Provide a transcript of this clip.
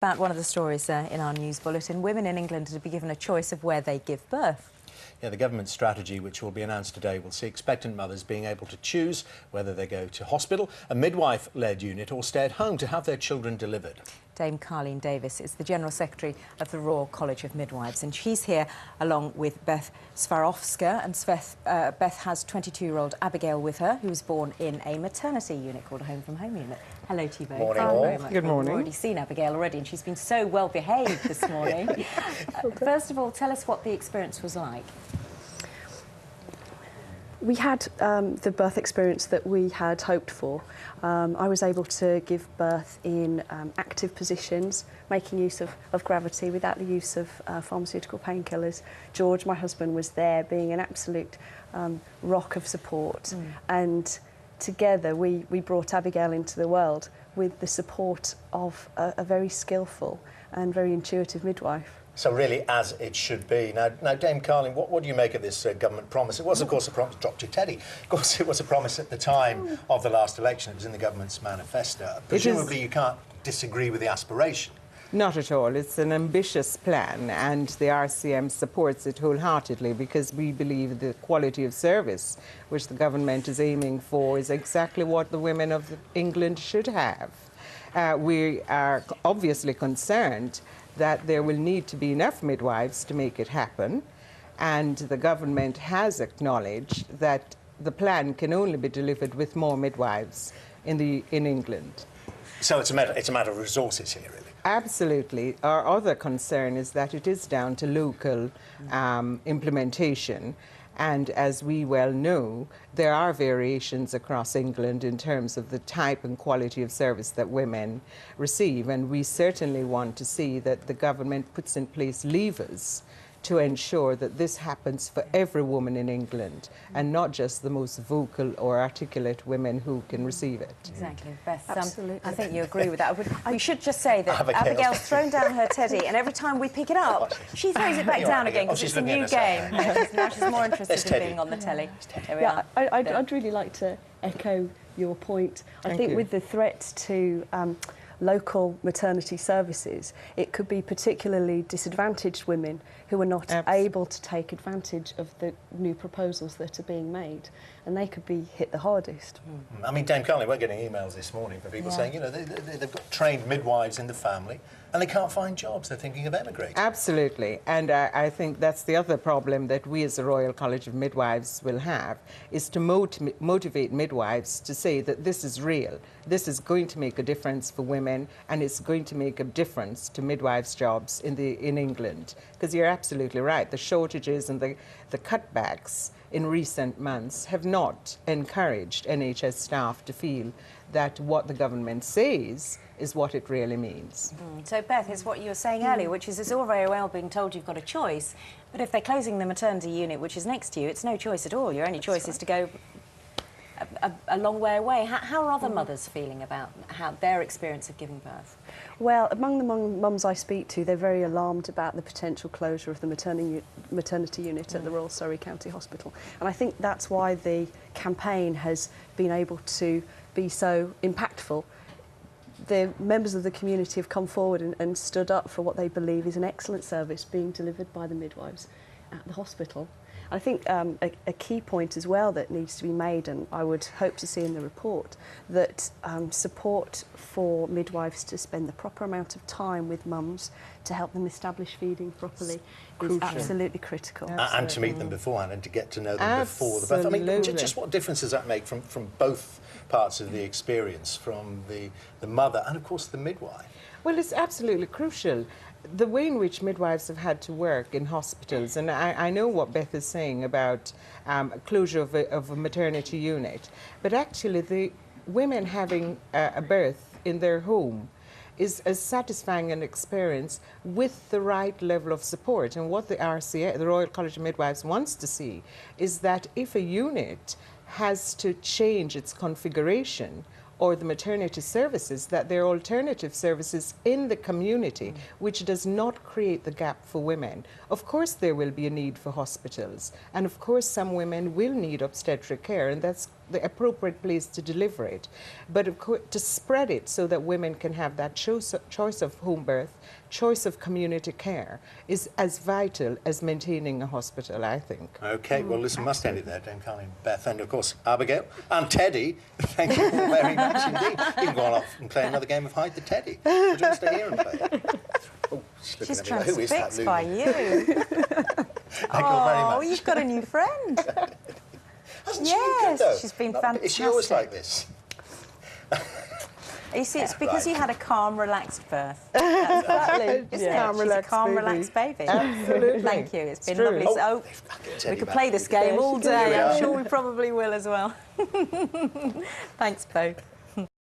About one of the stories in our news bulletin, women in England are to be given a choice of where they give birth. Yeah, the government strategy, which will be announced today, will see expectant mothers being able to choose whether they go to hospital, a midwife-led unit, or stay at home to have their children delivered. Dame Carleen Davis is the General Secretary of the Royal College of Midwives, and she's here along with Beth Svarovska. And Beth has 22-year-old Abigail with her, who was born in a maternity unit called a Home from Home unit. Hello to you both. Morning, all. Very much. Good morning. We've already seen Abigail already, and she's been so well behaved this morning. First of all, tell us what the experience was like. We had the birth experience that we had hoped for. I was able to give birth in active positions, making use of gravity without the use of pharmaceutical painkillers. George, my husband, was there being an absolute rock of support. And together we brought Abigail into the world with the support of a very skillful and very intuitive midwife. So really, as it should be. Now Dame Carleen, what do you make of this government promise? It was, of course, a promise. Dropped your teddy. Of course, it was a promise at the time of the last election. It was in the government's manifesto. Presumably, you can't disagree with the aspiration. Not at all. It's an ambitious plan, and the RCM supports it wholeheartedly because we believe the quality of service which the government is aiming for is exactly what the women of England should have. We are obviously concerned that there will need to be enough midwives to make it happen, and the government has acknowledged that the plan can only be delivered with more midwives in England. So it's a matter of resources here, really. Absolutely. Our other concern is that it is down to local implementation. And as we well know, there are variations across England in terms of the type and quality of service that women receive. And we certainly want to see that the government puts in place levers to ensure that this happens for every woman in England and not just the most vocal or articulate women who can receive it. Exactly. Beth, absolutely. I think you agree with that. We should just say that Abigail's thrown down her teddy, and every time we pick it up, she throws it back down again because it's a new game. Now she's more interested in being on the telly. Yeah, I'd really like to echo your point. I think with the threat to local maternity services, it could be particularly disadvantaged women who are not able to take advantage of the new proposals that are being made, and they could be hit the hardest. I mean, Dame Carleen, we're getting emails this morning from people saying, you know, they've got trained midwives in the family and they can't find jobs. They're thinking of emigrating. Absolutely. And I think that's the other problem that we as the Royal College of Midwives will have, is to motivate midwives to say that this is real. This is going to make a difference for women, and it's going to make a difference to midwives' jobs in England. Because you're absolutely right. The shortages and the cutbacks in recent months have not encouraged NHS staff to feel that what the government says is what it really means. So, Beth, it's what you were saying earlier, which is it's all very well being told you've got a choice, but if they're closing the maternity unit, which is next to you, it's no choice at all. Your only choice is to go a long way away. How are other mothers feeling about their experience of giving birth? Well, among the mums I speak to, they're very alarmed about the potential closure of the maternity unit at the Royal Surrey County Hospital. And I think that's why the campaign has been able to be so impactful. The members of the community have come forward and stood up for what they believe is an excellent service being delivered by the midwives at the hospital. I think a key point as well that needs to be made, and I would hope to see in the report, that support for midwives to spend the proper amount of time with mums to help them establish feeding properly is absolutely critical. Absolutely. And to meet them beforehand and to get to know them before the birth. I mean, just what difference does that make from both parts of the experience, from the mother and, of course, the midwife? Well, it's absolutely crucial. The way in which midwives have had to work in hospitals, and I know what Beth is saying about closure of a maternity unit, but actually the women having a birth in their home is as satisfying an experience with the right level of support. And what the RCA, the Royal College of Midwives, wants to see is that if a unit has to change its configuration, or the maternity services, that there are alternative services in the community which does not create the gap for women. Of course there will be a need for hospitals, and of course some women will need obstetric care, and that's the appropriate place to deliver it. But to spread it so that women can have that choice of home birth, choice of community care, is as vital as maintaining a hospital, I think. OK, well, listen, must end it there, Dame Carleen, Beth, and of course, Abigail, and Teddy. Thank you all very much indeed. You can go on off and play another game of Hide the Teddy. Or do you want to stay here and play? Oh, she's transfixed by you. Thank you all very much. Oh, you've got a new friend. Hasn't she been good, though? She's been fantastic. Is she always like this? You see, it's because right. you had a calm, relaxed birth. Exactly. Isn't it? She's a calm, relaxed baby. Absolutely. Thank you. It's been true. lovely. So, we could play this game all day. I'm sure we probably will as well. Thanks, both.